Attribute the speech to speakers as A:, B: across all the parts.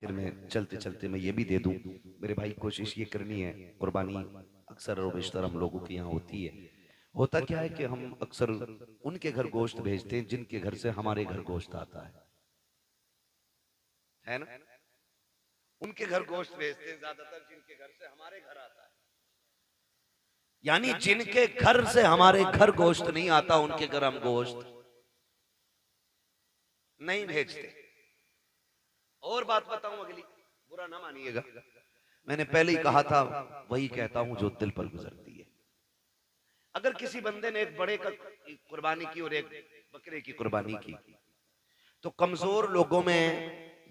A: फिर मैं चलते चलते मैं ये भी दे दूं। मेरे भाई कोशिश ये करनी है, कुर्बानी अक्सर और बेशतर हम लोगों के यहाँ होती है। होता क्या है कि हम अक्सर उनके घर गोश्त भेजते हैं जिनके घर से हमारे घर गोश्त आता है ना। उनके घर गोश्त भेजते हैं ज्यादातर जिनके घर से हमारे घर आता है, यानी जिनके घर से हमारे घर गोश्त नहीं आता उनके घर हम गोश्त नहीं भेजते। और बात बताऊं अगली, बुरा ना मानिएगा, मैंने पहले ही कहा था, वही कहता हूं जो दिल पर गुजरती है। अगर किसी बंदे ने एक बड़े का कुर्बानी की और एक बकरे की कुर्बानी की, तो कमजोर लोगों में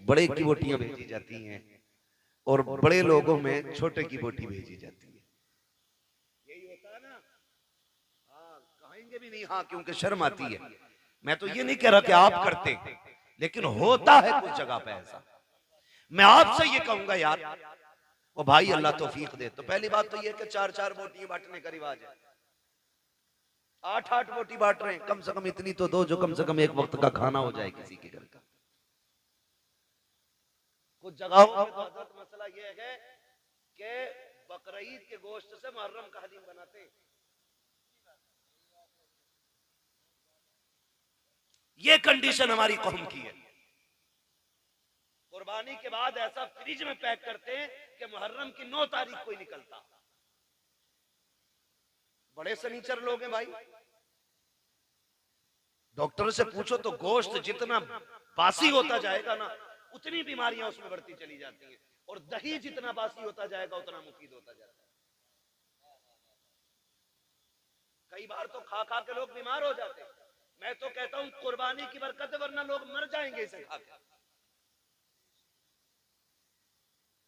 A: बड़े की बोटियां भेजी जाती हैं और बड़े लोगों में छोटे की बोटी भेजी जाती है। यही होता है ना। हाँ, कहेंगे भी नहीं हाँ, क्योंकि शर्म आती है। मैं तो ये नहीं कह रहा कि आप करते, लेकिन होता है कुछ जगह पे ऐसा। मैं आपसे ये कहूंगा यार, वो भाई अल्लाह तौफीक दे। तो पहली बात तो ये कि 4-4 बोटियां बांटने का रिवाज है, 8-8 बोटी बांट रहे हैं, कम से कम इतनी तो दो जो कम से कम एक वक्त का खाना हो जाए किसी के घर का। कुछ जगहों पे तो हजरत मसला ये है कि बकरीद के गोश्त से मुहर्रम का हलीम बनाते हैं। ये कंडीशन हमारी कौम की है। कुर्बानी के बाद ऐसा फ्रिज में पैक करते हैं कि मुहर्रम की 9 तारीख को ही निकलता। बड़े सनीचर लोग हैं भाई। डॉक्टर से पूछो तो गोश्त जितना बासी होता जाएगा ना, उतनी बीमारियां उसमें बढ़ती चली जाती हैं, और दही जितना बासी होता जाएगा उतना मुफीद होता जाता है। कई बार तो खा खा के लोग बीमार हो जाते हैं। मैं तो कहता हूं कुर्बानी की बरकत है, वरना लोग मर जाएंगे इसे खा के।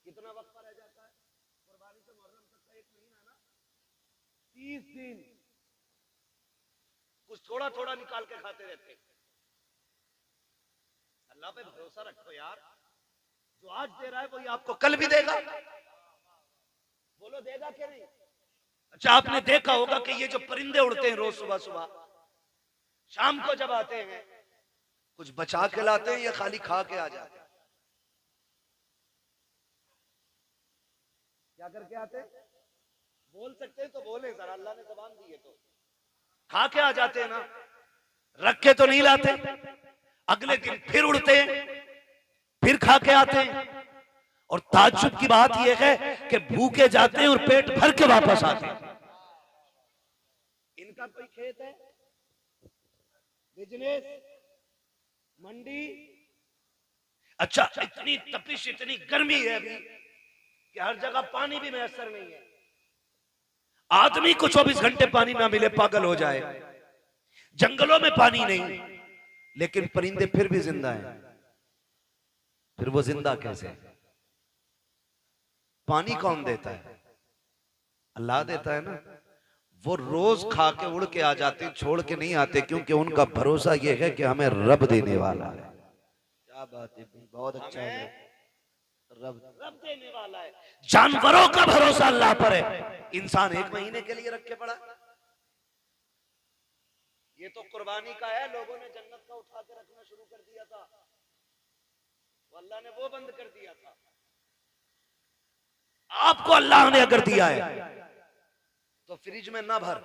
A: कितना वक्त रह जाता है कुर्बानी से मुहर्रम तक का? 1 महीना ना, 30 दिन कुछ थोड़ा थोड़ा निकाल के खाते रहते। अल्लाह पे भरोसा रखो यार, जो आज दे रहा है वही आपको कल भी देगा। बोलो देगा कि नहीं? अच्छा, आपने देखा होगा कि ये जो परिंदे उड़ते हैं रोज सुबह सुबह, शाम को जब आते हैं, कुछ बचा के लाते हैं या खाली खा के आ जाते हैं? क्या करके आते हैं? बोल सकते हैं तो बोले जरा, अल्लाह ने ज़बान दी है तो। खा के आ जाते हैं ना, रख के तो नहीं लाते। अगले दिन फिर उड़ते हैं, फिर खा के आते हैं। और ताज्जुब की बात यह है कि भूखे जाते हैं और पेट भर के वापस आते हैं। इनका कोई खेत है, बिजनेस, मंडी? अच्छा, इतनी तपिश, इतनी गर्मी है अभी कि हर जगह पानी भी मैसर नहीं है। आदमी को 24 घंटे पानी ना मिले पागल हो जाए। जंगलों में पानी नहीं, लेकिन परिंदे फिर भी जिंदा हैं। फिर वो जिंदा कैसे? पानी कौन देता है? अल्लाह देता है ना। वो रोज खा के उड़ के आ जाते, छोड़ के नहीं आते, क्योंकि उनका भरोसा ये है कि हमें रब देने वाला है। क्या बात है, बहुत अच्छा है। रब देने वाला है। जानवरों का भरोसा अल्लाह पर है, इंसान 1 महीने के लिए रख के पड़ा। ये तो कुर्बानी का है, लोगों ने जन्नत का उठा के रखना शुरू कर दिया था, तो अल्लाह ने वो बंद कर दिया था। आपको अल्लाह ने अगर दिया है तो फ्रिज में ना भर।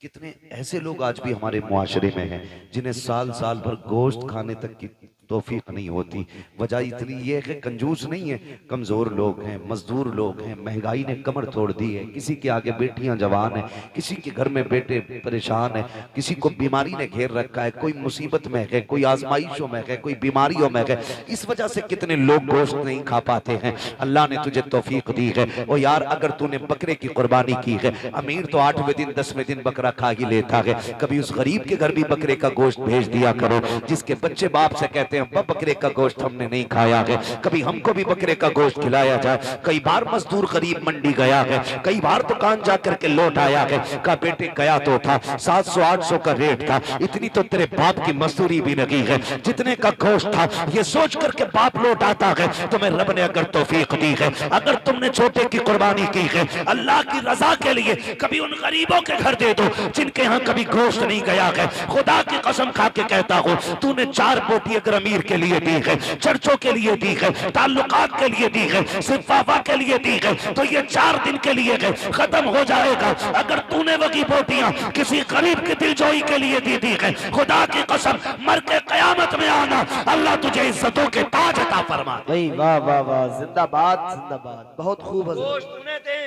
A: कितने ऐसे लोग आज भी हमारे मुआशरे में हैं जिन्हें साल साल भर गोश्त खाने तक की तौफीक नहीं होती। वजह इतनी ये है कि कंजूस नहीं है, कमजोर लोग हैं, मजदूर लोग हैं, महंगाई ने कमर तोड़ दी है। किसी के आगे बेटियां जवान हैं, किसी के घर में बेटे परेशान है, किसी को बीमारी ने घेर रखा है, कोई मुसीबत में है, कोई आजमाइशों में है, कोई बीमारियों में है। इस वजह से कितने लोग गोश्त नहीं खा पाते हैं। अल्लाह ने तुझे तौफीक दी है। ओ यार, अगर तूने बकरे की कुर्बानी की है, अमीर तो 8वें दिन 10वें दिन बकरा खा ही लेता है, कभी उस गरीब के घर भी बकरे का गोश्त भेज दिया करो, जिसके बच्चे बाप से कहते हैं बकरे का गोश्त हमने नहीं खाया है, कभी हमको भी बकरे का गोश्त खिलाया जाए। कई बार मजदूर गरीब मंडी गया है, कई बार दुकान जाकर के लौट आया है, का बेटे गया तो था 700-800 का रेट था, इतनी तो तेरे बाप की मजदूरी भी नहीं है, जितने का गोश्त था ये सोच करके बाप लौट आता है। तुम्हें रब ने अगर तौफीक दी है, अगर तुमने छोटे की कुर्बानी की है अल्लाह की रजा के लिए, कभी उन गरीबों के घर दे दो जिनके यहाँ कभी गोश्त नहीं गया है। खुदा की कसम खा के कहता हूँ, तूने 4 बोटी अगर तमीर के लिए दी है, चर्चों के लिए दी है, ताल्लुकात के लिए दी है, सिर्फ वाह के लिए दी है, तो ये 4 दिन के लिए है, खत्म हो जाएगा। अगर तूने वही बोटियां किसी गरीब की दिलजोई के लिए दी है, खुदा की कसम मर के कयामत में आना, अल्लाह तुझे इज्जतों के ताज अता फरमा।
B: भाई वाह वाह वाह, जिंदाबाद जिंदाबाद, बहुत खूब हजरत।
A: गोश्त उन्हें दे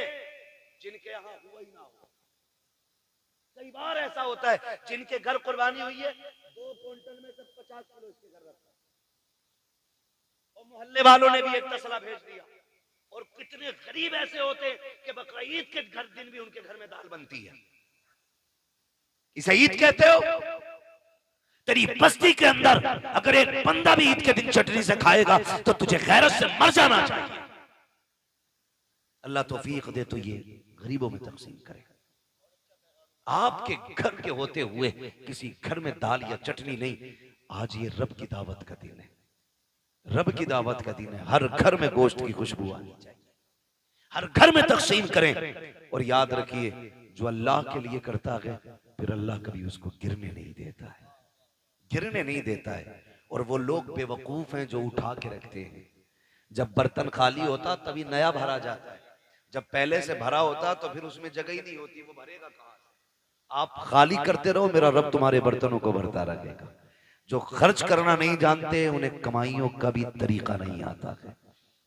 A: जिनके यहाँ हुआ ही ना हो। कई बार ऐसा होता है जिनके घर कुर्बानी हुई है, 2 क्विंटल में से 50 किलो इसके घर रखा, और मोहल्ले वालों ने भी एक तसला भेज दिया। और कितने गरीब ऐसे होते कि बकरा ईद के घर दिन भी उनके घर में दाल बनती है। इसे ईद कहते हो? तेरी बस्ती के अंदर अगर एक बंदा भी ईद के दिन चटनी से खाएगा तो तुझे गैरत से मर जाना चाहिए। अल्लाह तौफीक दे तो ये गरीबों में तकसीम करे। आपके घर के होते हुए किसी घर में दाल या चटनी नहीं। आज ये रब की दावत का दिन है, रब की दावत का दिन है। हर घर में गोश्त की खुशबू आनी चाहिए, हर घर में तकसीम करें। और याद रखिए, जो अल्लाह के लिए करता है फिर अल्लाह कभी उसको गिरने नहीं देता है, गिरने नहीं देता है। और वो लोग बेवकूफ हैं जो उठा के रखते हैं। जब बर्तन खाली होता तभी नया भरा जाता है, जब पहले से भरा होता तो फिर उसमें जगह ही नहीं होती, वो भरेगा कहां से? आप खाली करते रहो, मेरा रब तुम्हारे बर्तनों को भरता रहेगा। जो खर्च करना नहीं जानते उन्हें कमाइयों का भी तरीका नहीं आता है।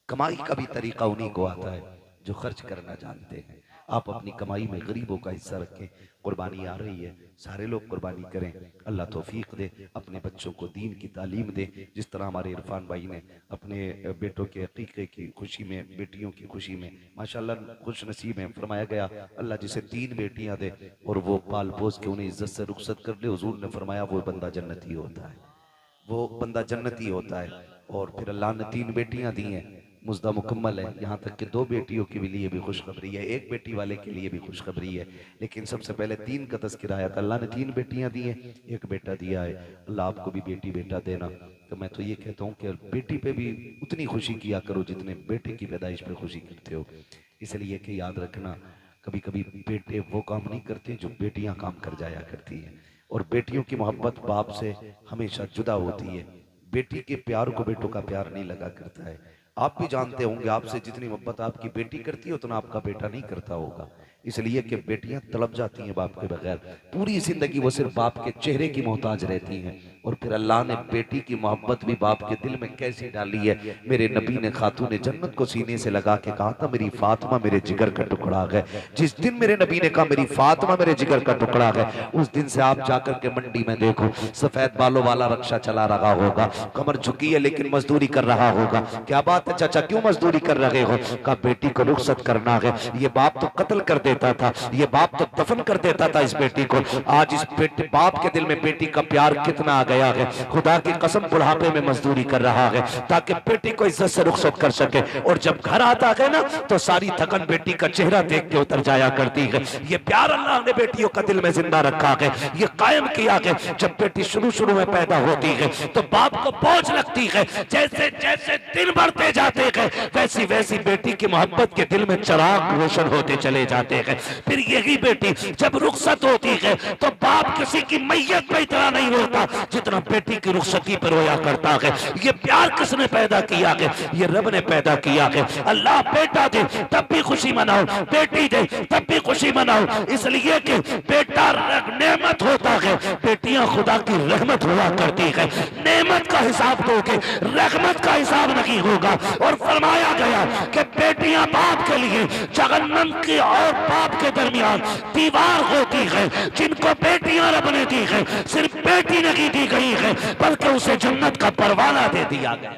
A: कमाई का भी तरीका उन्हीं को आता है जो खर्च करना जानते हैं। आप अपनी कमाई में गरीबों का हिस्सा रखें। कुर्बानी आ रही है, सारे लोग कुर्बानी करें। अल्लाह तौफीक दे, अपने बच्चों को दीन की तालीम दे। जिस तरह हमारे इरफान भाई ने अपने बेटों के अकीक़े की खुशी में, बेटियों की खुशी में माशाल्लाह खुश नसीब है। फरमाया गया अल्लाह जिसे 3 बेटियां दे और वो पाल पोस के उन्हें इज्जत से रुखसत कर ले, हुजूर ने फरमाया वो बंदा जन्नती होता है, वो बंदा जन्नती होता है। और फिर अल्लाह ने 3 बेटियां दी हैं, मुज्दा मुकम्मल है। यहाँ तक कि 2 बेटियों के लिए भी खुशखबरी है, 1 बेटी वाले के लिए भी खुशखबरी है। लेकिन सबसे पहले 3 का तज़किरा आया था। अल्लाह ने 3 बेटियां दी हैं, 1 बेटा दिया है। अल्लाह आपको भी बेटी बेटा देना। तो मैं तो ये कहता हूँ कि बेटी पे भी उतनी खुशी किया करो जितने बेटे की पैदाइश पे खुशी करते हो। इसलिए कि याद रखना, कभी कभी बेटे वो काम नहीं करते जो बेटियां काम कर जाया करती हैं। और बेटियों की मोहब्बत बाप से हमेशा जुदा होती है। बेटी के प्यार को बेटों का प्यार नहीं लगा करता है। आप भी जानते होंगे, आपसे जितनी मोहब्बत आपकी बेटी करती है उतना आपका बेटा नहीं करता होगा। इसलिए कि बेटियां तड़प जाती हैं बाप के बगैर, पूरी जिंदगी वो सिर्फ बाप के चेहरे की मोहताज रहती हैं। और फिर अल्लाह ने बेटी की मोहब्बत भी बाप के दिल में कैसी डाली है। मेरे नबी ने खातून जन्नत को सीने से लगा के कहा था, मेरी फातिमा मेरे जिगर का टुकड़ा है। जिस दिन मेरे नबी ने कहा मेरी फातिमा मेरे जिगर का टुकड़ा है, उस दिन से आप जाकर के मंडी में देखो, सफेद बालों वाला रक्षा चला रहा होगा, कमर झुकी है लेकिन मजदूरी कर रहा होगा। क्या बात है चाचा, क्यों मजदूरी कर रहे हो? कहा बेटी को रुखसत करना है। ये बाप तो कत्ल कर देता था, ये बाप तो दफन कर देता था इस बेटी को। आज इस बेटे बाप के दिल में बेटी का प्यार कितना आ गया है। खुदा की कसम बुढ़ापे में मजदूरी कर रहा है ताकि बेटी को इज्जत से रुखसत कर सके। और जब घर आता है ना तो सारी थकन बेटी का चेहरा देख के उतर जाया करती है। ये प्यार अल्लाह ने बेटियों का दिल में जिंदा रखा है, ये कायम किया है। जब बेटी शुरू शुरू में पैदा होती है तो बाप को बोझ लगती है, जैसे जैसे दिन बढ़ते जाते हैं वैसी वैसी बेटी की मोहब्बत के दिल में चिराग रोशन होते चले जाते हैं। फिर यही बेटी जब रुखसत होती है तो बाप किसी की मैयत पे इतना नहीं रोता जितना बेटी की रुखसती पर रोया करता है। ये प्यार किसने पैदा किया है? ये रब ने पैदा किया है। अल्लाह बेटा दे तब भी खुशी मनाओ, बेटी दे तब भी खुशी मनाओ, इसलिए कि बेटा नेमत होता है, बेटियां खुदा की रहमत हुआ करती है। नेमत का हिसाब दोगे, रहमत का हिसाब नहीं होगा। और फरमाया गया कि बेटियां बाप के लिए जहन्नम की और बाप के दरमियान दीवार होती है। जिनको बेटियां रब ने दी है, सिर्फ बेटी नहीं दी गई है बल्कि उसे जन्नत का परवाना दे दिया गया।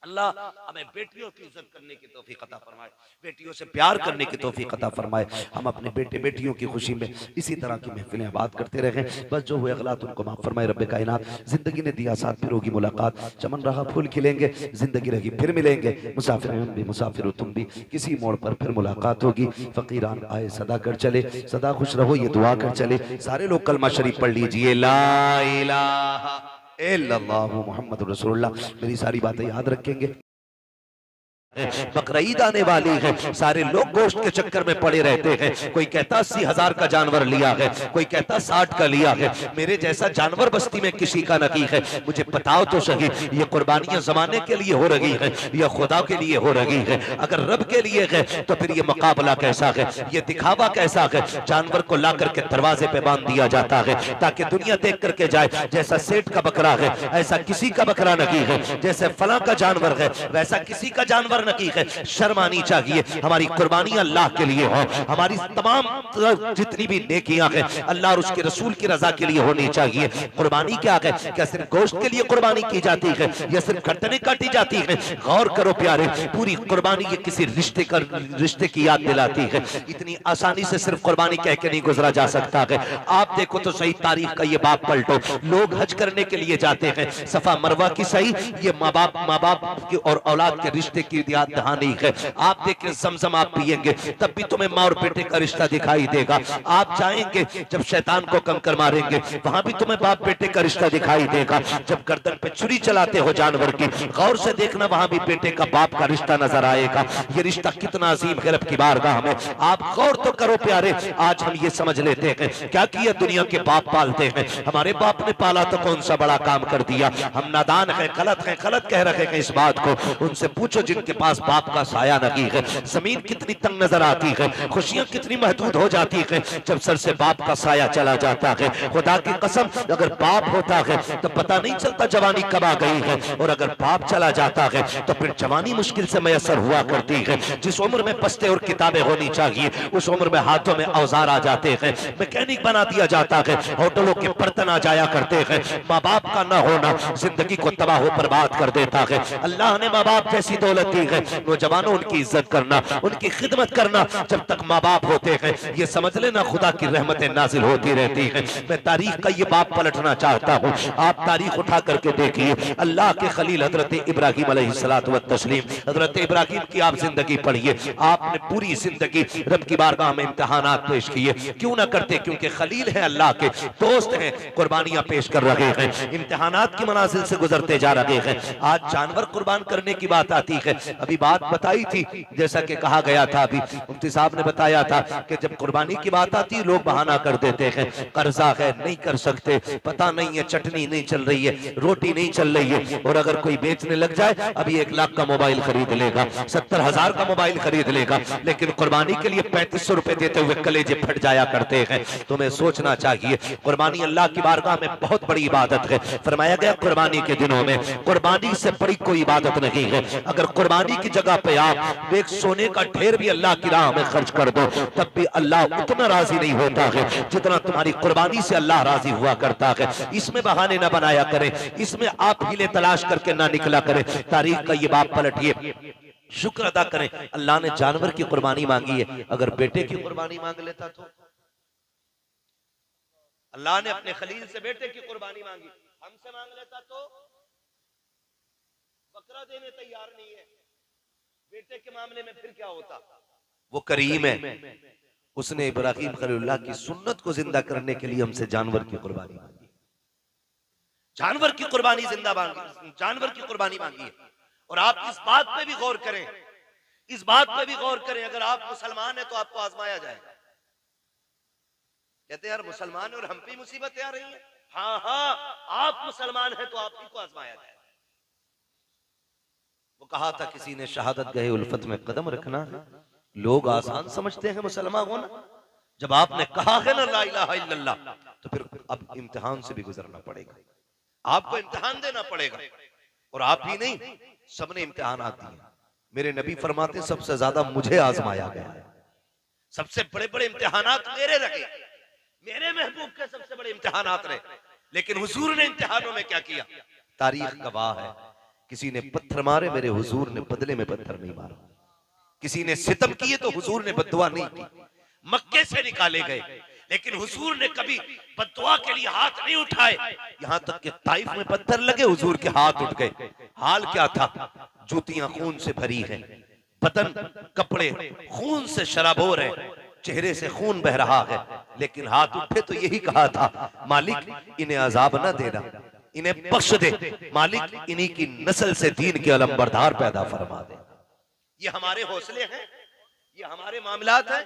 A: अल्लाह हमें बेटियों की इज्जत करने की तौफीक अता फरमाए, बेटियों से प्यार करने की तौफीक अता फरमाए। हम अपने बेटे बेटियों की खुशी में इसी तरह की महफिलें आबाद करते रहें। बस जो हुए अगलात उनको माफ फरमाए रब्बे कायनात। जिंदगी ने दिया साथ, फिर होगी मुलाकात, चमन रहा फूल खिलेंगे, जिंदगी रही फिर मिलेंगे। मुसाफिर हम भी, मुसाफिर तुम भी, किसी मोड़ पर फिर मुलाकात होगी। फकीरान आए सदा कर चले, सदा खुश रहो ये दुआ कर चले। सारे लोग कलमा शरीफ पढ़ लीजिए, ला इलाहा इल्लल्लाहु मुहम्मदुर रसूलुल्लाह। मेरी सारी बातें याद रखेंगे। बकरा ईद आने वाली है, सारे लोग गोश्त के चक्कर में पड़े रहते हैं। कोई कहता 80,000 का जानवर लिया है, कोई कहता 60 का लिया है। मेरे जैसा जानवर बस्ती में किसी का नहीं है। मुझे बताओ तो सही, ये कुर्बानियां जमाने के लिए हो रही है या खुदा के लिए हो रही है? अगर रब के लिए है तो फिर ये मुकाबला कैसा है, ये दिखावा कैसा है? जानवर को ला करके दरवाजे पे बांध दिया जाता है ताकि दुनिया देख करके जाए जैसा सेठ का बकरा है ऐसा किसी का बकरा नहीं है, जैसे फला का जानवर है वैसा किसी का जानवर नहीं है। शर्म आनी चाहिए। हमारी कुर्बानी अल्लाह के लिए हो, हमारी तमाम जितनी भी नेकियां हैं अल्लाह और उसके रसूल की रजा के लिए होनी चाहिए। कुर्बानी क्या है? क्या सिर्फ गोश्त के लिए कुर्बानी की जाती है या सिर्फ गर्दनें काटी जाती है? गौर करो प्यारे, पूरी कुर्बानी ये किसी रिश्ते की याद दिलाती है। इतनी आसानी से सिर्फ कुर्बानी कह के नहीं गुजरा जा सकता है। आप देखो तो सही तारीख का ये बाप पलटो, लोग हज करने के लिए जाते हैं, सफा मरवा की सही ये माँ बाप की और औलाद के रिश्ते की याद दहानी है। आप देखें जमजम आप पिएंगे तब भी तुम्हें माँ और बेटे का रिश्ता दिखाई देगा। आप जाएंगे जब शैतान को कंकर मारेंगे वहां भी तुम्हें बाप बेटे का रिश्ता दिखाई देगा। जब गर्दन पे छुरी चलाते हो जानवर की, गौर से देखना वहां भी बेटे का बाप का रिश्ता नजर आएगा। ये रिश्ता कितना अजीम है रब की बारगाह में। आप गौर तो करो प्यारे, आज हम ये समझ लेते हैं क्या किया दुनिया के बाप पालते हैं, हमारे बाप ने पाला तो कौन सा बड़ा काम कर दिया। हम नादान हैं, गलत कह रहे हैं इस बात को। उनसे पूछो जिनके पास बाप का साया नहीं है, जमीन कितनी तंग नजर आती है, खुशियां कितनी महदूद हो जाती है जब सर से बाप का साया चला जाता है। खुदा की कसम अगर बाप होता है तो पता नहीं चलता जवानी कब आ गई है, और अगर बाप चला जाता है तो फिर जवानी मुश्किल से मैसर हुआ करती है। जिस उम्र में पस्ते और किताबें होनी चाहिए उस उम्र में हाथों में औजार आ जाते हैं, मैकेनिक बना दिया जाता है, होटलों के बर्तन आ जाया करते हैं। माँ बाप का न होना जिंदगी को तबाह बर्बाद कर देता है। अल्लाह ने माँ बाप जैसी दौलत दी है, नौजवानों उनकी इज्जत करना, उनकी खिदमत करना। जब तक माँ बाप होते हैं ये समझ लेना खुदा की रहमतें नाजिल होती रहती हैं। मैं तारीख का ये बाप पलटना चाहता हूँ। आप तारीख उठा करके देखिए, अल्लाह के खलील हजरत इब्राहिम अलैहिस्सलातु व तस्लीम, हजरत इब्राहिम की आप जिंदगी पढ़िए। आपने पूरी जिंदगी रब की बारगाह में इम्तिहानात पेश किए, क्यों ना करते? क्योंकि खलील है, अल्लाह के दोस्त हैं, कुर्बानियां पेश कर रहे हैं, इम्तिहानात की मनाजिल से गुजरते जा रहे हैं। आज जानवर कुर्बान करने की बात आती है। अभी बात बताई थी, जैसा कि कहा गया था, अभी मुफ्ती साहब ने बताया था कि जब कुर्बानी की बात आती है लोग बहाना कर देते हैं, कर्जा है नहीं कर सकते, पता नहीं है चटनी नहीं चल रही है, रोटी नहीं चल रही है। और अगर कोई बेचने लग जाए अभी 1 लाख का मोबाइल खरीद लेगा, 70,000 का मोबाइल खरीद लेगा, लेकिन कुर्बानी के लिए 3500 रुपए देते हुए कलेजे फट जाया करते हैं। तुम्हें सोचना चाहिए कुर्बानी अल्लाह की बारगाह में बहुत बड़ी इबादत है। फरमाया गया कुर्बानी के दिनों में कुर्बानी से बड़ी कोई इबादत नहीं है। अगर कुर्बानी की जगह पे आप एक सोने का ढेर भी अल्लाह की राह में खर्च कर दो तब भी अल्लाह उतना राजी नहीं होता है जितना तुम्हारी कुर्बानी से अल्लाह राजी हुआ करता है। इसमें बहाने ना बनाया करें, इसमें आप हीले तलाश करके ना निकला करें। तारीख का ये बाप पलटिए, शुक्र अदा करें अल्लाह ने जानवर की कुर्बानी मांगी है। अगर बेटे की कुर्बानी मांग लेता तो अल्लाह ने अपने खलील से बेटे की कुर्बानी मांगी, हमसे मांग लेता तो बकरा देने तैयार नहीं है। बेटे के मामले में फिर क्या होता? वो करीम है, उसने इब्राहिम खलीलुल्लाह की सुन्नत को जिंदा करने के लिए हमसे जानवर की कुर्बानी मांगी, जानवर की कुर्बानी जिंदा मांगी, जानवर की कुर्बानी मांगी है। और आप इस बात पे भी गौर करें, इस बात पे भी गौर करें, अगर आप मुसलमान हैं तो आपको आजमाया जाएगा। कहते हैं यार मुसलमान है और हम पे मुसीबतें आ रही हैं। हाँ हाँ, आप मुसलमान हैं तो आप ही को आजमाया जाएगा। वो कहा था किसी ने शहादत गए उल्फत में कदम रखना, लोग आसान समझते हैं मुसलमान होना। जब आपने कहा है ना ला इलाहा इल्लल्लाह तो फिर अब इम्तिहान से भी गुजरना पड़ेगा, आपको इम्तिहान देना पड़ेगा। और आप ही नहीं, सबने इम्तिहान आती है। मेरे नबी फरमाते सबसे ज्यादा मुझे आजमाया गया है, सबसे बड़े बड़े इम्तिहानात मेरे रहे, मेरे महबूब के सबसे बड़े इम्तिहानात रहे। लेकिन हुजूर ने इम्तिहानों में क्या किया? तारीख गवाह है, किसी ने पत्थर मारे मेरे हुजूर ने बदले में पत्थर नहीं मारा, किसी ने सितम किए तो हुजूर ने बद्दुआ नहीं की। मक्के से निकाले गए लेकिन हुजूर ने कभी बद्दुआ के लिए हाथ नहीं उठाए, यहां तक कि ताइफ में पत्थर लगे हुजूर के हाथ उठ गए। हाल क्या था? जूतियां खून से भरी हैं, बदन कपड़े खून से शराबोर है, चेहरे से खून बह रहा है, लेकिन हाथ उठे तो यही कहा था मालिक इन्हें अजाब न देना, इन्हें बख्श दे, मालिक इन्हीं की नस्ल से दीन के अलम बरदार पैदा फरमा दे। ये हमारे हौसले हैं, ये हमारे मामलात हैं।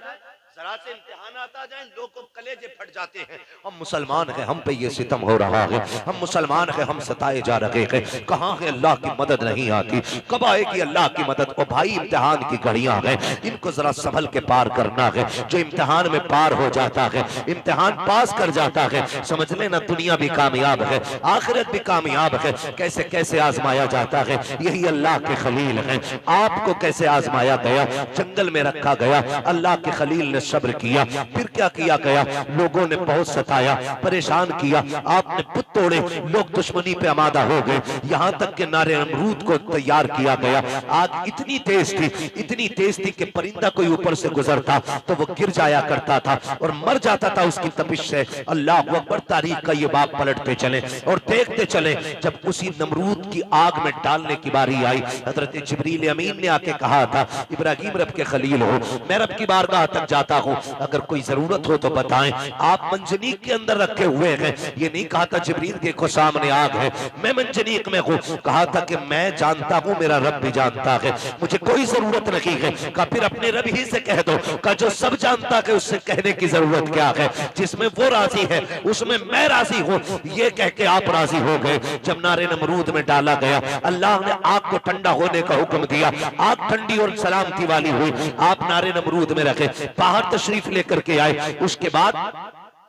A: जरा से इम्तिहान आता जाए लोग को कलेजे फट जाते हैं। हम मुसलमान हैं, हम पे ये सितम हो रहा है, हम मुसलमान हैं, हम सताए जा रहे हैं, कहाँ है अल्लाह की मदद नहीं आती, कब आएगी अल्लाह की मदद। ओ भाई इम्तिहान की घड़ियां हैं, इनको जरा संभल के पार करना है। जो इम्तिहान में पार हो जाता है, इम्तिहान पास कर जाता है, समझ लेना दुनिया भी कामयाब है, आखिरत भी कामयाब है। कैसे कैसे आजमाया जाता है, यही अल्लाह के खलील है। आपको कैसे आजमाया गया, जंगल में रखा गया, अल्लाह के खलील ने सब्र किया, फिर क्या किया गया, लोगों ने बहुत सताया, परेशान किया, आपने पुत तोड़े, लोग दुश्मनी पे आमादा हो गए, यहाँ तक के नारे नमरूद को तैयार किया गया। आग इतनी तेज थी कि परिंदा कोई ऊपर से गुजरता तो वो गिर जाया करता था और मर जाता था उसकी तपिश से। अल्लाह अकबर, तारीख का ये बाप पलटते चले और देखते चले। जब उसी नमरूद की आग में डालने की बारी आई, हजरत जिब्रील अमीन ने आके कहा था, इब्राहिम रब के खलील हो, मैं रब की बारगाह तक जाता हूँ, अगर कोई जरूरत हो तो बताएं। आप मंजनीक के अंदर रखे हुए हैं, ये नहीं कहा था जिब्रील देखो सामने आग है, मैं मंजनीक में हूँ, कहा था कि मैं जानता हूँ, मेरा रब भी जानता है, मुझे कोई जरूरत नहीं है। कहा फिर अपने रब ही से कह दो, कहा जो सब जानता है उससे कहने की जरूरत क्या है, जिसमें वो राजी है उसमें मैं राजी हूँ। ये कह के आप राजी हो गए। जब नारे नमरूद में डाला गया, अल्लाह ने आग को ठंडा होने का हुक्म दिया, आग ठंडी और सलामती वाली हुई, आप नारे नमरूद में रखे, बाहर तशरीफ लेकर के आए। उसके बाद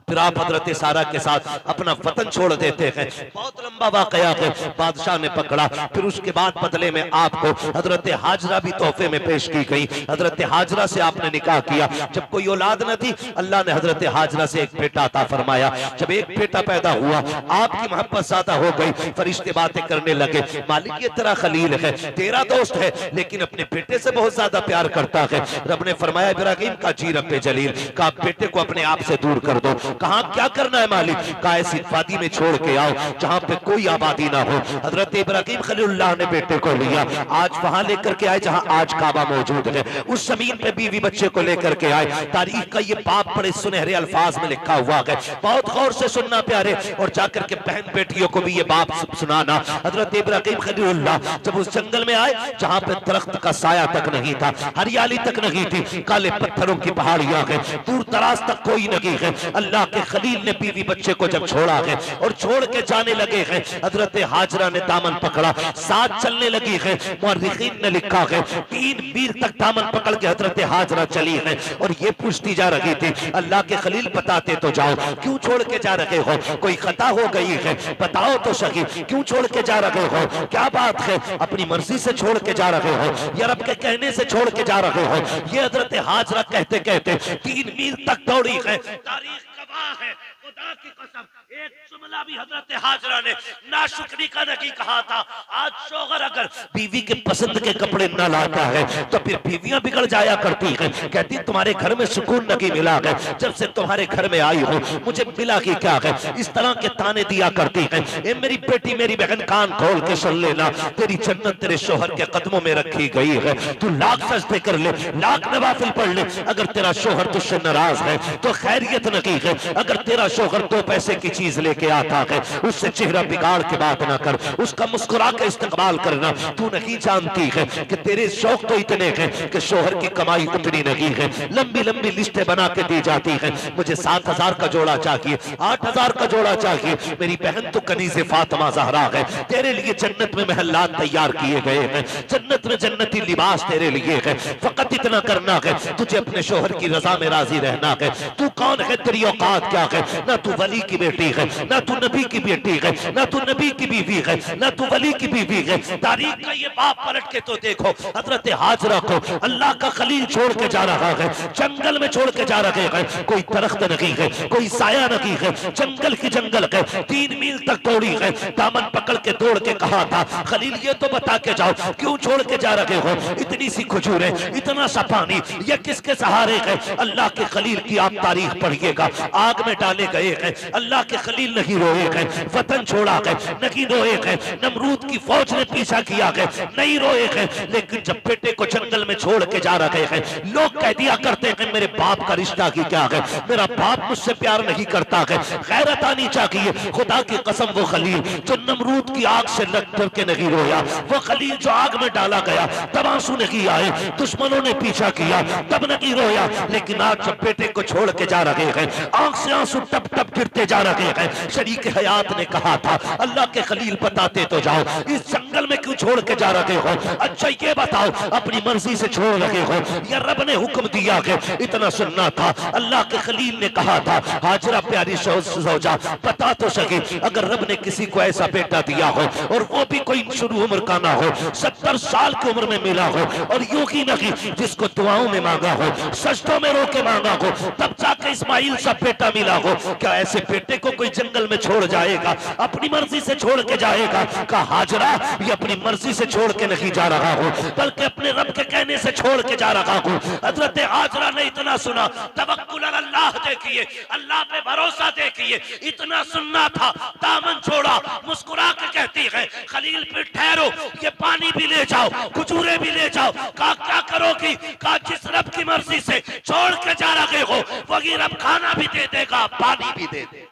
A: फिर आप हजरत सारा के साथ अपना वतन छोड़ देते हैं। बहुत लंबा वाकया है, बादशाह ने पकड़ा। फिर उसके बाद बदले में आपको हजरत हाजरा भी तोहफे में पेश की गई। हजरत हाजरा से आपने निकाह किया। जब कोई औलाद न थी, अल्लाह ने हजरत हाजरा से एक बेटा अता फरमाया। जब एक बेटा पैदा हुआ, आपकी मोहब्बत ज्यादा हो गई, फरिश्ते बातें करने लगे, मालिक ये तेरा खलील है, तेरा दोस्त है, लेकिन अपने बेटे से बहुत ज्यादा प्यार करता है। रब ने फरमाया इब्राहिम का जी रब्बे जलील का बेटे को अपने आप से दूर कर दो। कहा क्या करना है मालिक, का ऐसी वादी में छोड़ के आओ जहां पे कोई आबादी ना हो। हजरत इब्राहिम खलीलुल्लाह ने बेटे को लिया, आज वहां लेकर के आए जहां आज काबा मौजूद है, उस जमीन पे बीवी बच्चे को लेकर के आए। तारीख का ये बाप बड़े सुनहरे अल्फाज में लिखा हुआ है, बहुत गौर से सुनना प्यारे, और जाकर के बहन बेटियों को भी ये बाप सुनाना। हजरत इब्राहिम खलीलुल्लाह जब उस जंगल में आए जहां पे दरख्त का साया तक नहीं था, हरियाली तक नहीं थी, काले पत्थरों की पहाड़ियां है, दूर दराज तक कोई नहीं है। अल्लाह के खलील ने बीवी बच्चे को जब छोड़ा है और छोड़ के जाने लगे हैं, हजरत हाजरा ने दामन पकड़ा, साथ चलने लगी है। मुअर्रिखीन ने लिखा है 3 मील तक दामन पकड़ के हजरत हाजरा चली है और ये पूछती जा रही थी, अल्लाह के खलील बताते तो जाओ, क्यों छोड़ के जा रहे हो, कोई खता हो गई है, बताओ तो सही, क्यों छोड़ के जा रहे हो, क्या बात है, अपनी मर्जी से छोड़ के जा रहे हो या रब के कहने से छोड़ के जा रहे हो। ये हजरत हाजरा कहते कहते 3 मील तक दौड़ी है। तारीख गवाह है, खुदा की कसम, एक जुमला भी हजरत हाजरा ने नाशुक्री का नहीं कहा था। आज शौहर अगर बीवी के पसंद के कपड़े न लाता है तो फिर बीवियां बिगड़ जाया करती हैं, कहती तुम्हारे घर में सुकून नहीं मिला है, जब से तुम्हारे घर में आई हो मुझे मिला ही क्या है, इस तरह के ताने दिया करती हैं। ए मेरी बेटी मेरी बहन, कान खोल के सुन लेना, तेरी जन्नत तेरे शौहर के कदमों में रखी गई है। तू लाख सजदे कर ले, लाख नवाफिल पढ़ ले, अगर तेरा शौहर तुझसे नाराज है तो खैरियत नहीं है। अगर तेरा शौहर 2 पैसे की चीज लेके आता है, उससे चेहरा बिगाड़ के बात ना कर, उसका मुस्कुरा के इस्तेमाल करना। तू नहीं जानती है कि तेरे शौक तो इतने हैं कि शौहर की कमाई उतनी नहीं है। लंबी लंबी लिस्टें बना के दी जाती हैं, मुझे 7,000 का जोड़ा चाहिए, 8,000 का जोड़ा चाहिए। मेरी बहन तो कनीज़े फातिमा ज़हरा है, तेरे लिए जन्नत में महल्लात तैयार किए गए हैं, जन्नत में जन्नती लिबास तेरे लिए है। फकत इतना करना है, तुझे अपने शौहर की रजा में राजी रहना है। तू कौन है, तेरी औकात क्या है, ना तू वली की बेटी है, ना तू नबी की बेटी है, ना तू नबी की बीवी है, ना तू वली की बीवी है। तारीख का ये बाप पलट के तो देखो, हजरत हाजरा को अल्लाह का खलील छोड़ के जा रहा है, जंगल में छोड़ के जा रहे हैं, कोई दरख्त नहीं है, कोई साया नहीं है, जंगल की जंगल है। 3 मील तक दौड़ी है, दामन पकड़ के दौड़ के कहा था, खलील ये तो बता के जाओ क्यों छोड़ के जा रहे हो, इतनी सी खजूरें, इतना सा पानी, ये किसके सहारे है। अल्लाह के खलील की आप तारीख पढ़िएगा, आग में डाले गए हैं, अल्लाह के खलील नहीं रोए गए, वतन छोड़ा गए, नहीं रोए गए, नमरूद की फौज ने पीछा किया गए, नहीं रोए गए, लेकिन जब बेटे को जंगल में छोड़ के जा रहे हैं, लोग कह दिया करते हैं मेरे बाप का रिश्ता की क्या है, मेरा बाप मुझसे प्यार नहीं करता है। गैरत आनी चाहिए। खुदा की कसम वो खलील जो नमरूद की आग से लग कर के नहीं रोया, वो खलील जो आग में डाला गया तब आंसू नहीं आए, दुश्मनों ने पीछा किया तब नहीं रोया, लेकिन आज जब बेटे को छोड़ के जा रहे हैं, आंख से आंसू टप टप गिरते जा रहे हैं। शरीक हयात ने कहा था अल्लाह के खलील बताते तो जाओ, इस जंगल में क्यों छोड़ के जा रहे हो? अच्छा ये बताओ अपनी मर्जी से छोड़ रहे हो या रब ने हुक्म दिया है? इतना सुनना था। अल्लाह के खलील ने कहा था हाजरा प्यारी सौजा बता तो सके, अगर रब ने किसी को ऐसा बेटा दिया हो और वो भी कोई शुरू उम्र का ना हो, 70 साल की उम्र में मिला हो, और यूं ही नहीं जिसको दुआओं में मांगा हो, सजदों में रो के मांगा हो, तब जाके इस्माइल सा बेटा मिला हो, क्या ऐसे बेटे को कोई जंगल में छोड़ जाएगा? अपनी मर्जी से छोड़ के जाएगा? कहा हाजरा ये अपनी मर्जी से छोड़ के नहीं जा रहा हो, बल्कि अपने रब के कहने से छोड़ के जा रहा हूं। हजरत हाजरा ने इतना सुना, तवक्कुल अल्लाह देखिए, अल्लाह पे भरोसा देखिए, इतना सुनना था, दामन छोड़ा, मुस्कुरा के कहती है खलील पे ठहरो, ये पानी भी ले जाओ, खजूरें भी ले जाओ। कहा क्या करोगी? कहा जिस रब की मर्जी से छोड़ के जा रहे हो वही रब खाना भी दे देगा, पानी भी दे देगा।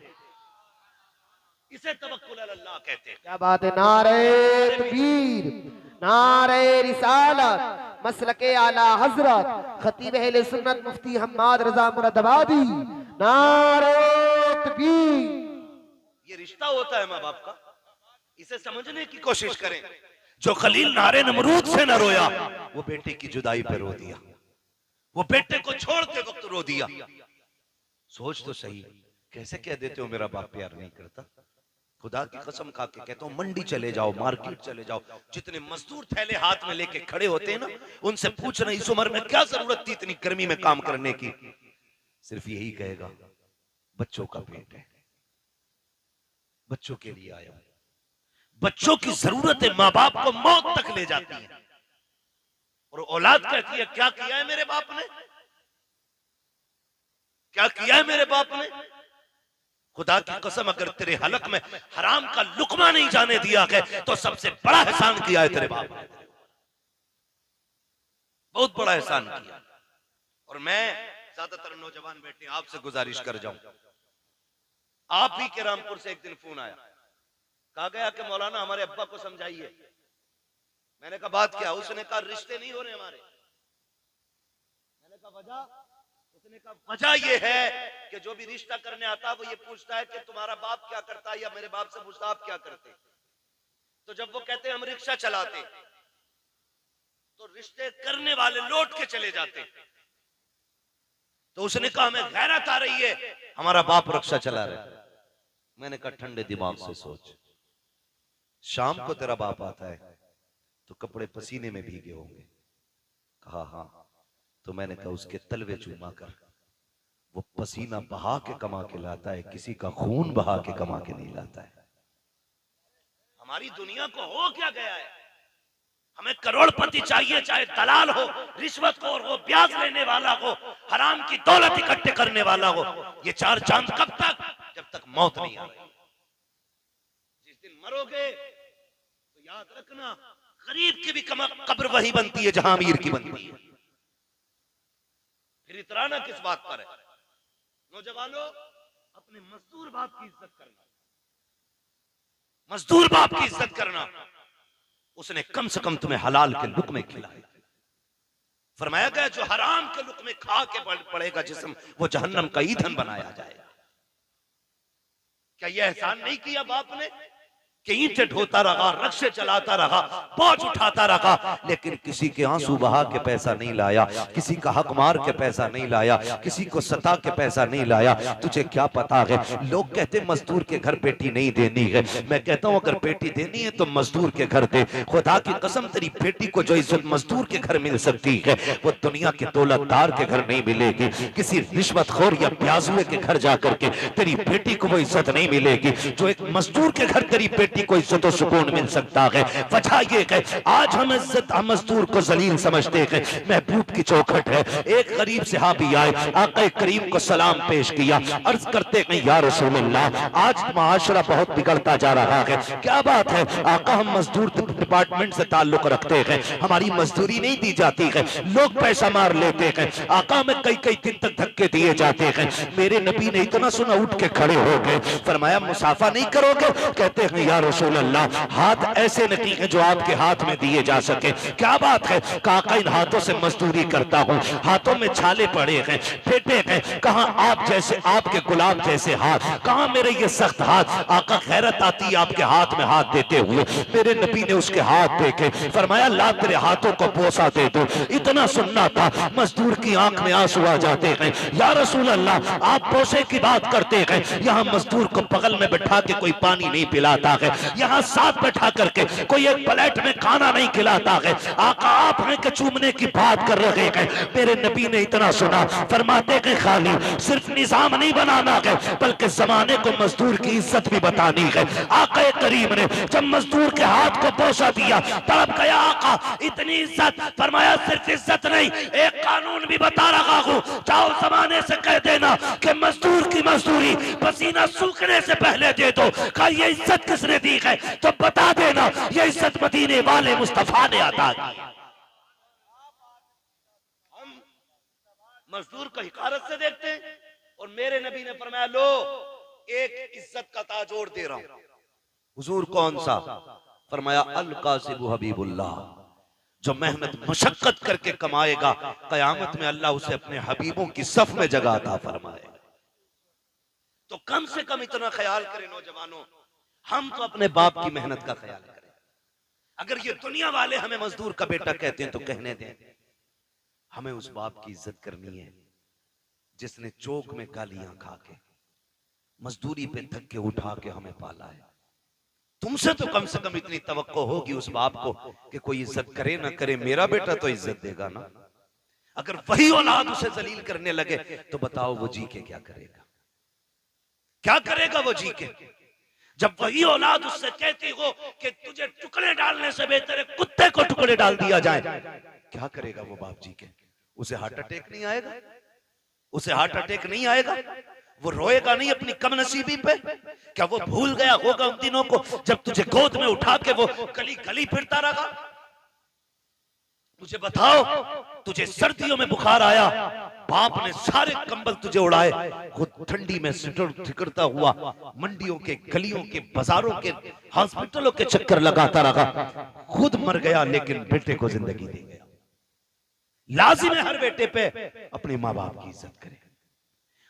A: इसे तवक्कुल अल्लाह कहते हैं।
B: क्या बात है। नारे तकबीर, नारे रिसालत, मसलके आला हजरत खतीब अहले सुन्नत मुफ्ती हम्माद रजा मुरादाबादी, नारे तकबीर।
A: ये रिश्ता होता है माँ बाप का, इसे समझने की कोशिश करें। जो खलील नारे नमरूद से न रोया, वो बेटे की जुदाई पे रो दिया, वो बेटे को छोड़ते वक्त रो दिया। सोच तो सही, कैसे कह देते हो मेरा बाप प्यार नहीं करता? खुदा की कसम खा के कहता हूं, मंडी चले जाओ, मार्केट चले जाओ, जितने मजदूर थैले हाथ में लेके खड़े होते हैं ना, उनसे पूछना इस उम्र में क्या जरूरत थी इतनी गर्मी में काम करने की? सिर्फ यही कहेगा बच्चों का पेट है, बच्चों के लिए आया हूं। बच्चों की जरूरतें माँ बाप को मौत तक ले जाती है, और औलाद कहती है क्या किया है मेरे बाप ने, क्या किया है मेरे बाप ने? खुदा की कसम अगर तेरे हलक में हराम का लुकमा नहीं जाने दिया है तो सबसे बड़ा एहसान किया है तेरे बाप ने, बहुत बड़ा एहसान किया। और मैं ज्यादातर नौजवान बेटे आपसे गुजारिश कर जाऊं, आप ही के रामपुर से एक दिन फोन आया, कहा गया कि मौलाना हमारे अब्बा को समझाइए। मैंने कहा बात क्या? उसने कहा रिश्ते नहीं हो रहे हमारे। मैंने कहा वजह? उसने कहा वजह ये है कि जो भी रिश्ता करने आता है वो ये पूछता है कि तुम्हारा बाप क्या करता है, या मेरे बाप से पूछता आप क्या करते। तो जब वो कहते हैं हम रिक्शा चलाते, तो रिश्ते करने वाले लौट के चले जाते। तो उसने कहा हमें गैरत आ रही है, हमारा बाप रिक्शा चला रहा है। मैंने कहा ठंडे दिमाग से सोच, शाम को तेरा बाप आता है तो कपड़े पसीने में भीगे होंगे। कहा हाँ। तो मैंने कहा उसके तलवे चूमा कर, वो पसीना बहा के कमा के लाता है, किसी का खून बहा के कमा के नहीं लाता है। हमारी दुनिया को हो क्या गया है? हमें करोड़पति चाहिए, चाहे दलाल हो, रिश्वतखोर हो, ब्याज लेने वाला हो, हराम की दौलत इकट्ठे करने वाला हो। ये चार चांद कब तक? जब तक मौत नहीं आए। जिस दिन मरोगे तो याद रखना गरीब की भी कब्र वही बनती है जहां अमीर की बनती है। फिर इतराना किस बात पर है? नौजवानों, अपने मजदूर बाप की इज्जत करना, मजदूर बाप की इज्जत करना। उसने कम से कम तुम्हें हलाल के लुक़्मे खिलाए। फरमाया गया जो हराम के लुक़्मे खा के पड़ेगा जिस्म, वो जहन्नम का ईंधन बनाया जाएगा। क्या यह एहसान नहीं किया बाप ने कि ईंटें ढोता रहा, रक्शे चलाता रहा, बोझ उठाता रहा, लेकिन किसी के आंसू बहा के पैसा नहीं लाया, किसी का हक मार के पैसा नहीं लाया, किसी को सता के पैसा नहीं लाया। तुझे क्या पता है? लोग कहते मजदूर के घर बेटी नहीं देनी है। मैं कहता हूं अगर बेटी देनी है तो मजदूर के घर दे। खुदा की कसम तेरी बेटी को जो इज्जत मजदूर के घर मिल सकती है वो दुनिया के दौलतदार के घर नहीं मिलेगी। किसी रिश्वतखोर या प्याजुए के घर जाकर के तेरी बेटी को वो इज्जत नहीं मिलेगी। जो एक मजदूर के घर तेरी बेटी बेटी को इज्जत और सुकून मिल सकता है। वजह ये है आज हम इज्जत हम मजदूर को जलील समझते हैं। महबूब की चौखट है। एक गरीब सहाबी आए, आका करीम को सलाम पेश किया, अर्ज करते हैं या रसूलल्लाह आज माशरा बहुत बिगड़ता जा रहा है, क्या बात है? आका हम मजदूर डिपार्टमेंट से ताल्लुक रखते हैं, हमारी मजदूरी नहीं दी जाती है, लोग पैसा मार लेते हैं, आका में कई कई दिन तक धक्के दिए जाते हैं। मेरे नबी ने इतना सुना उठ के खड़े हो गए, फरमाया मुसाफा नहीं करोगे? कहते हैं या रसूल अल्लाह हाथ ऐसे नहीं है जो आपके हाथ में दिए जा सके। क्या बात है? काका इन हाथों से मजदूरी करता हूँ, हाथों में छाले पड़े हैं, फेटे हैं, कहाँ आप जैसे आपके गुलाम जैसे हाथ, कहाँ मेरे ये सख्त हाथ। आका खैरत आती है आपके हाथ में हाथ देते हुए। मेरे नबी ने उसके हाथ देखे, फरमाया ला तेरे हाथों को बोसा दे दो। इतना सुनना था, मजदूर की आंख में आंसू आ जाते हैं। या रसूल अल्लाह आप बोसे की बात करते हैं, यहाँ मजदूर को बगल में बैठा के कोई पानी नहीं पिलाता है, यहाँ साथ बैठा करके कोई एक प्लेट में खाना नहीं खिलाता है। आका आप हैं कि चूमने की बात कर रहे हैं। मेरे नबी ने इतना सुना, फरमाते हैं खाली सिर्फ निजाम नहीं बनाना है बल्कि जमाने को मजदूर की इज्जत भी बतानी है। आका करीम ने जब मजदूर के हाथ को बोसा दिया तड़प गया आका, इतनी इज्जत, फरमाया सिर्फ इज्जत नहीं एक कानून भी बता रहा हूं, जाओ जमाने से कह देना कि मजदूर की मजदूरी पसीना सूखने से पहले दे दो। कहा ये इज्जत किसने दी है? तो बता देना ये इज्जत मदीने वाले मुस्तफा ने अता की। हम मजदूर को हिकारत से देखते हैं और मेरे नबी ने फरमाया लो एक इज्जत का ताज और दे रहा हूं। हुजूर कौन सा? फरमाया अल कासिबु हबीबुल्लाह, जो मेहनत मशक्कत करके कमाएगा कयामत में अल्लाह उसे अपने हबीबों की सफ में जगह अता फरमाएगा। तो कम से कम इतना ख्याल करें नौजवानों, हम तो अपने बाप की मेहनत का ख्याल करें। अगर ये दुनिया वाले हमें मजदूर का बेटा कहते हैं तो कहने दें, हमें उस बाप की इज्जत करनी है जिसने चौक में गालियां खा के मजदूरी पे धक्के उठा के हमें पाला है। तुमसे तो कम से कम इतनी तवक्को होगी उस बाप को कि कोई इज्जत करे ना करे, मेरा बेटा तो इज्जत देगा ना। अगर वही औलाद उसे जलील करने लगे तो बताओ वो जी के क्या करेगा? क्या करेगा वो जी के? जब वही औलाद उससे कहती हो कि तुझे टुकड़े डालने से बेहतर है कुत्ते को टुकड़े डाल दिया जाए, क्या करेगा वो बाप जी के? उसे हार्ट अटैक नहीं आएगा? उसे हार्ट अटैक नहीं आएगा? वो रोएगा नहीं अपनी कमनसीबी पे? क्या वो भूल गया होगा उन दिनों को जब तुझे गोद में उठा के वो गली गली फिरता रहा? मुझे बताओ, तुझे सर्दियों में बुखार आया, बाप ने सारे कंबल तुझे उड़ाए, खुद ठंडी में सिकड़ता हुआ मंडियों के गलियों के बाजारों के हॉस्पिटलों के चक्कर लगाता रहा, खुद मर गया लेकिन बेटे को जिंदगी दे गया। लाजिम है हर बेटे पे अपने माँ बाप की इज्जत करे,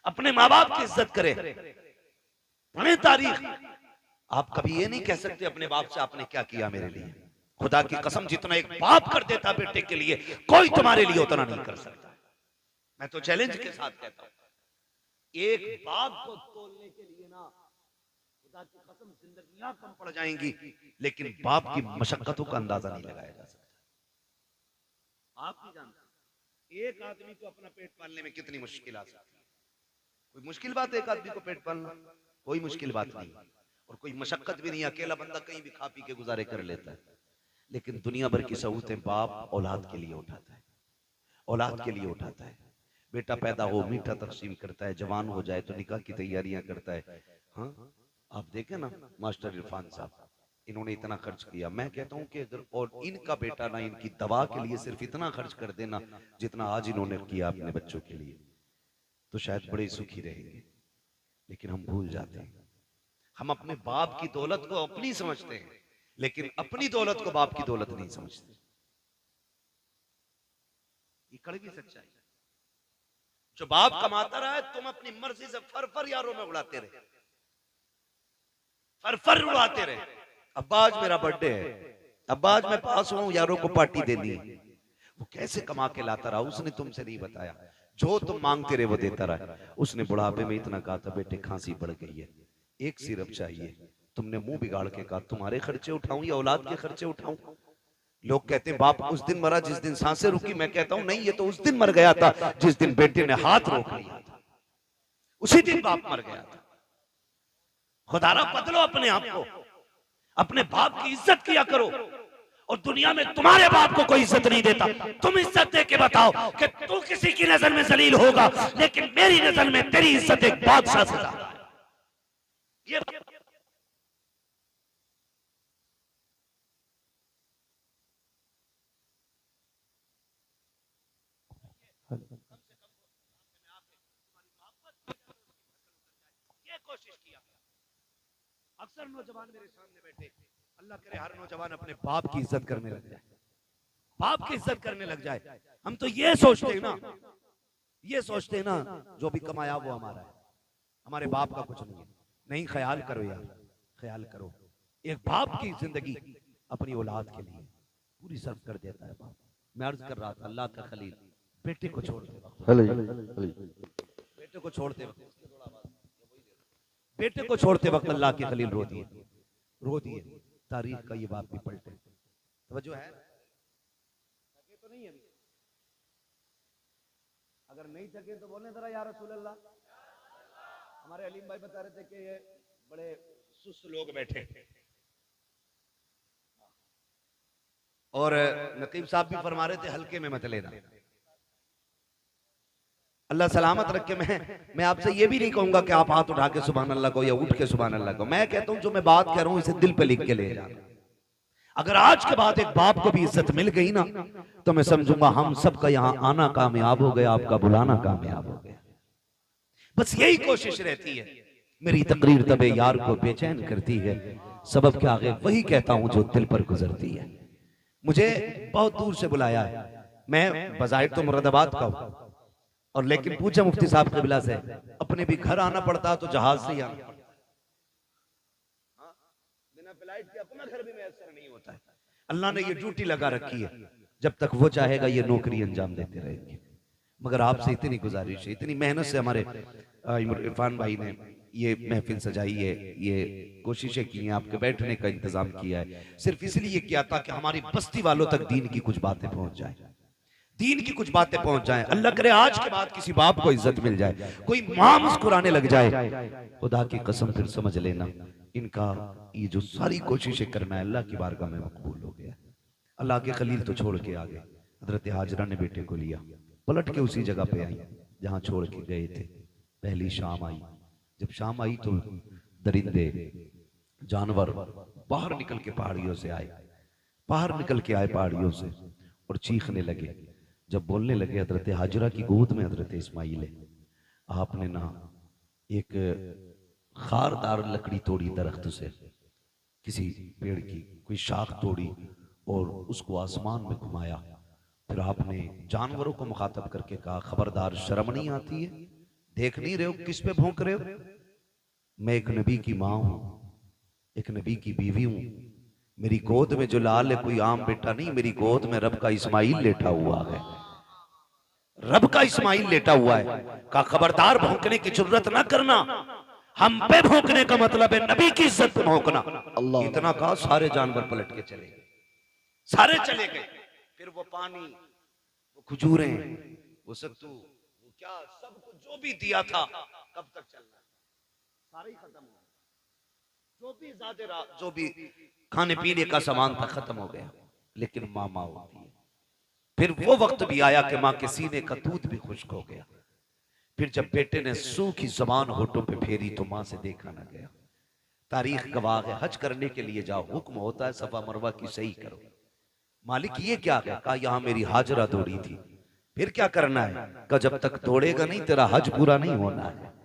A: अपने माँ बाप की इज्जत करे। पढ़े तारीख, आप कभी ये नहीं कह सकते अपने बाप से आपने क्या किया मेरे लिए। खुदा की कसम जितना एक बाप कर देता बेटे के लिए कोई तुम्हारे लिए उतना नहीं कर सकता। मैं तो चैलेंज के साथ कहता हूं, एक बाप को तोलने के लिए ना खुदा की कसम जिंदगियां कम पड़ जाएंगी, लेकिन बाप की मशक्कतों का अंदाजा नहीं लगाया जा सकता। आप नहीं जानते एक आदमी को अपना पेट पालने में कितनी मुश्किल आ सकती है। कोई मुश्किल बात है एक आदमी को पेट पालना? कोई मुश्किल बात नहीं और कोई मशक्कत भी नहीं। अकेला बंदा कहीं भी खा पी के गुजारे कर लेता है, लेकिन दुनिया भर की सहूलतें बाप औलाद के लिए उठाता है, औलाद के लिए उठाता है। बेटा पैदा हो मीठा तकसीम करता है, जवान हो जाए तो निकाह की तैयारियां करता है। हाँ आप देखें ना मास्टर इरफान साहब, इन्होंने इतना खर्च किया। मैं कहता हूं कि अगर और इनका बेटा ना इनकी दवा के लिए सिर्फ इतना खर्च कर देना जितना आज इन्होंने किया अपने बच्चों के लिए, तो शायद बड़े सुखी रहेंगे। लेकिन हम भूल जाते हैं, हम अपने बाप की दौलत को अपनी समझते हैं, लेकिन अपनी दौलत को बाप की दौलत नहीं समझते। ये कड़वी सच्चाई है। जो बाप कमाता रहा है तुम अपनी मर्जी से फर यारों में उड़ाते रहे, फर उड़ाते रहे। अब्बा आज मेरा बर्थडे है, अब्बा आज मैं पास हुआ हूं, यारों को पार्टी देनी है। वो कैसे कमा के लाता रहा उसने तुमसे नहीं बताया। जो तुम मांगते रहे वो देता रहा। उसने बुढ़ापे में इतना कहा था बेटे खांसी बढ़ गई है, एक सिरप चाहिए, तुमने मुंह बिगाड़ के कहा तुम्हारे खर्चे उठाऊं या औलाद के खर्चे उठाऊं? लोग कहते हैं बाप उस दिन मरा जिस दिन सांसें रुकी। मैं कहता हूं नहीं, ये तो उस दिन मर गया था जिस दिन बेटे ने हाथ रोक लिया था, उसी दिन बाप मर गया था। खुदारा बदलो अपने आप को, अपने बाप की इज्जत किया करो। और दुनिया में तुम्हारे बाप को कोई इज्जत नहीं देता, तुम इज्जत दे के बताओ कि तू किसी की नजर में जलील होगा, लेकिन मेरी नजर में तेरी इज्जत एक बादशाह से ज्यादा है। ये कोशिश किया। अक्सर नौजवान मेरे सामने बैठे, अल्लाह करे हर नौजवान अपने बाप की इज्जत करने लग जाए, बाप की इज्जत करने लग जाए। हम तो ये सोचते हैं ना, ये सोचते हैं ना जो भी कमाया वो हमारा है, हमारे बाप का कुछ नहीं है। नहीं, ख्याल करो यार, ख्याल करो। एक बाप की जिंदगी अपनी औलाद के लिए पूरी सर्व कर देता है बाप। मैं अर्ज कर रहा था, अल्लाह का खलील बेटे को छोड़ते वक्त, बेटे को छोड़ते वक्त, बेटे को छोड़ते वक्त अल्लाह के खलील रो दिए, रो दिए। तारीख का ये बाप भी पलटे। तवज्जो है? तो नहीं है, अगर नहीं थके तो बोले जरा या रसूल अल्लाह। हमारे अलीम भाई बता रहे थे कि ये बड़े सुस्त लोग बैठे, और नकीब साहब भी फरमा रहे थे हल्के में मत लेना। अल्लाह सलामत रखे। मैं आपसे ये भी नहीं कहूंगा कि आप हाथ उठा के सुभान अल्लाह को या उठ के सुभान अल्लाह को। मैं कहता हूं जो मैं बात कह रहा हूं इसे दिल पे लिख के ले जाना। अगर आज के बाद एक बाप को भी इज्जत मिल गई ना, तो मैं समझूंगा हम सबका यहाँ आना कामयाब हो गया, आपका बुलाना कामयाब हो गया। बस यही कोशिश रहती है। मेरी तकरीर तबे यार को बेचैन करती है, सबब के आगे वही कहता हूं जो दिल पर गुजरती है। मुझे बहुत दूर से बुलाया है, मैं बजाहिर तो मुरादाबाद का हूं, और लेकिन पूछा मुफ्ती साहब क़िबला से, अपने भी घर आना पड़ता तो जहाज से ही आना पड़ता, बिना फ्लाइट के अपना घर भी मैसर नहीं होता है। अल्लाह ने ये ड्यूटी लगा रखी है, जब तक वो चाहेगा ये नौकरी अंजाम देते रहेंगे। मगर आपसे इतनी गुजारिश है, इतनी मेहनत से हमारे इरफान भाई ने ये महफिल सजाई है, ये कोशिशें की हैं, आपके बैठने का इंतजाम किया है, सिर्फ इसलिए किया था कि हमारी बस्ती वालों तक दीन की कुछ बातें पहुंच जाए, दीन की कुछ बातें पहुंच जाएं। अल्लाह करे आज के बाद किसी बाप को इज्जत मिल जाए, कोई मां मुस्कुराने लग जाए, खुदा की कसम फिर समझ लेना इनका ये जो सारी कोशिशें करना है अल्लाह की बारगाह में मकबूल हो गया। अल्लाह के खलील तो छोड़ के आ गए, हजरत हाजरा ने बेटे को लिया, पलट के उसी जगह पे आई जहां छोड़ के गए थे। पहली शाम आई, जब शाम आई तो दरिंदे जानवर बाहर निकल के पहाड़ियों से आए, बाहर निकल के आए पहाड़ियों से और चीखने लगे। जब बोलने लगे, हजरत हाजरा की गोद में हजरत इस्माइल है। आपने ना एक खारदार लकड़ी तोड़ी दरख्त से, किसी पेड़ की कोई शाख तोड़ी और उसको आसमान में घुमाया। फिर आपने जानवरों को मुखातब करके कहा, खबरदार शर्म नहीं आती है, देख नहीं रहे हो किस पे भौंक रहे हो? मैं एक नबी की माँ हूं, एक नबी की बीवी हूं, मेरी गोद में जो लाल है कोई आम बेटा नहीं, मेरी गोद में रब का इस्माइल लेटा हुआ है, रब का इस्माइल लेटा हुआ है। का खबरदार भौंकने की जरूरत ना करना, हम पे भौंकने का मतलब है नबी की इज्जत पे भौंकना। इतना कहा सारे जानवर पलट के चले गए, सारे चले गए। फिर वो पानी, वो खजूरें, वो सत्तू, वो क्या सब कुछ जो भी दिया था कब तक चलना, सारे ही खत्म हो गए। जो भी ज्यादा जो भी खाने पीने का सामान था खत्म हो गया। लेकिन माँ माँ होती है। फिर वो वक्त भी आया कि माँ के सीने का दूध भी खुश्क हो गया। फिर जब बेटे ने सूखी जबान होठों पे फेरी तो माँ से देखा ना गया। तारीख गवाह है, हज करने के लिए जाओ, हुक्म होता है सफा मरवा की सही करो। मालिक ये क्या है? कहा यहाँ मेरी हाजरा दौड़ी थी। फिर क्या करना है? कहा जब तक दौड़ेगा नहीं तेरा हज पूरा नहीं होना है,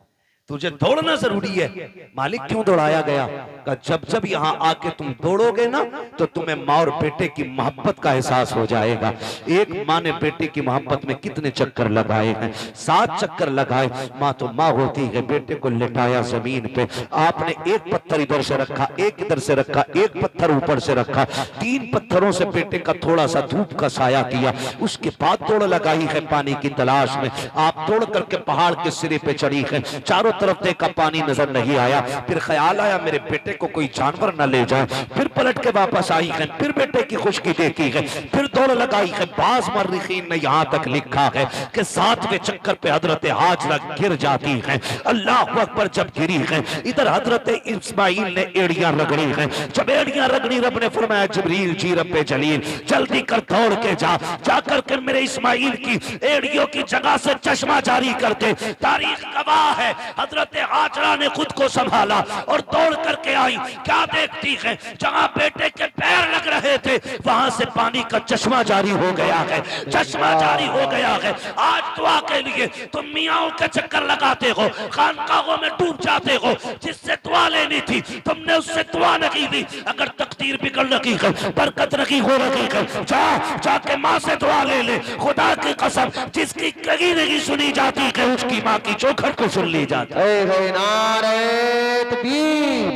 A: तुझे दौड़ना जरूरी है। मालिक क्यों दौड़ाया गया? कहा जब जब यहाँ आके तुम दौड़ोगे ना तो तुम्हें माँ और बेटे की मोहब्बत का एहसास हो जाएगा। एक माँ ने बेटे की मोहब्बत में कितने चक्कर लगाए हैं, 7 चक्कर लगाए। माँ तो माँ होती है। बेटे को लेटाया जमीन पे, आपने एक पत्थर इधर से रखा, एक इधर से रखा, एक पत्थर ऊपर से रखा, 3 पत्थरों से बेटे का थोड़ा सा धूप का साया किया। उसके बाद दौड़ लगाई है पानी की तलाश में। आप दौड़ करके पहाड़ के सिरे पे चढ़ी है, चारों तरफ देखा, पानी नजर नहीं आया। फिर ख्याल आया मेरे बेटे को कोई जानवर न ले जाए। फिर पलट के वापस आई है, फिर बेटे की खुशकी देखी है, फिर दौड़ लगाई है। बाज मर्रिखीन ने यहाँ तक लिखा है कि 7वें चक्कर पे हजरत हाजरा गिर जाती है। अल्लाह अकबर, जब गिरी है इधर हजरत इस्माइल ने एड़ियां रगड़ी है। जब एड़ियां रगड़ी, रब ने फरमाया जिब्रील जी रब्बे जलील जल्दी कर दौड़ के जाकर के मेरे इस्माइल की एड़ियों की जगह से चश्मा जारी करके। तारीख गवाह है, हजरत हाजरा ने खुद को संभाला और दौड़ करके आई। क्या देखती है, जहां बेटे के पैर लग रहे थे वहां से पानी का चश्मा जारी हो गया है, चश्मा जारी हो गया है। आज दुआ के लिए तुम मियाओं के चक्कर लगाते हो, खानकाहों में डूब जाते हो। जिससे दुआ लेनी थी तुमने उससे दुआ नहीं दी। अगर तकदीर बिगड़ रही है, बरकत नहीं हो रही है, जाके माँ से दुआ ले। खुदा की कसम, जिसकी कहीं नहीं सुनी जाती है उसकी माँ की चौखट को सुन ली जाती है।
B: नारे तकबीर,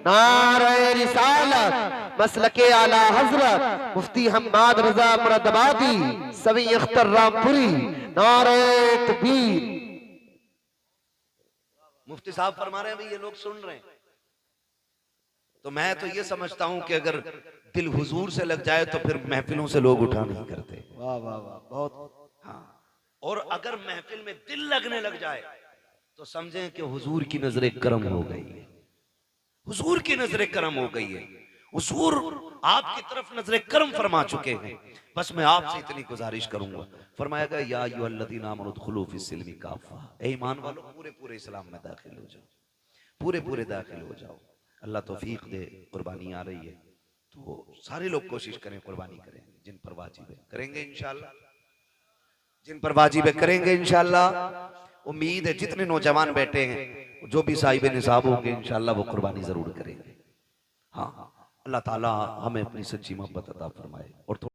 B: नारे रिसालत, मसलके आला हजरत मुफ्ती हम्माद रजा मुरादाबादी सभी अख्तर रामपुरी। नारे तकबीर।
A: मुफ्ती साहब फरमा रहे हैं भाई, ये लोग सुन रहे हैं। तो मैं तो ये समझता हूं कि अगर दिल हुजूर से लग जाए तो फिर महफिलों से लोग उठा नहीं करते।
B: वाह वाह वाह, बहुत।
A: हाँ, और अगर महफिल में दिल लगने लग जाए तो समझें कि हुजूर की नजर करम हो गई है, हुजूर की नजर करम हो गई है। हुजूर आपकी तरफ नजर करम फरमा चुके हैं। बस मैं आपसे इतनी गुजारिश करूंगा, फरमाया गया या अय्युहल्लज़ीना आमनू उदखुलू फिस्सिल्मी काफ़ा, ए ईमान वालों पूरे पूरे इस्लाम में दाखिल हो जाओ, पूरे पूरे दाखिल हो जाओ। अल्लाह तौफीक दे। कुर्बानी आ रही है तो सारे लोग कोशिश करें, कुर्बानी करें। जिन पर वाजिब है करेंगे इंशाल्लाह, जिन पर वाजिब है करेंगे इंशाल्लाह। उम्मीद है जितने नौजवान बैठे हैं, जो भी साहिब निसाब होंगे इंशाल्लाह वो कुर्बानी जरूर करेंगे। हाँ, अल्लाह ताला हमें अपनी सच्ची मोहब्बत अता फरमाए। और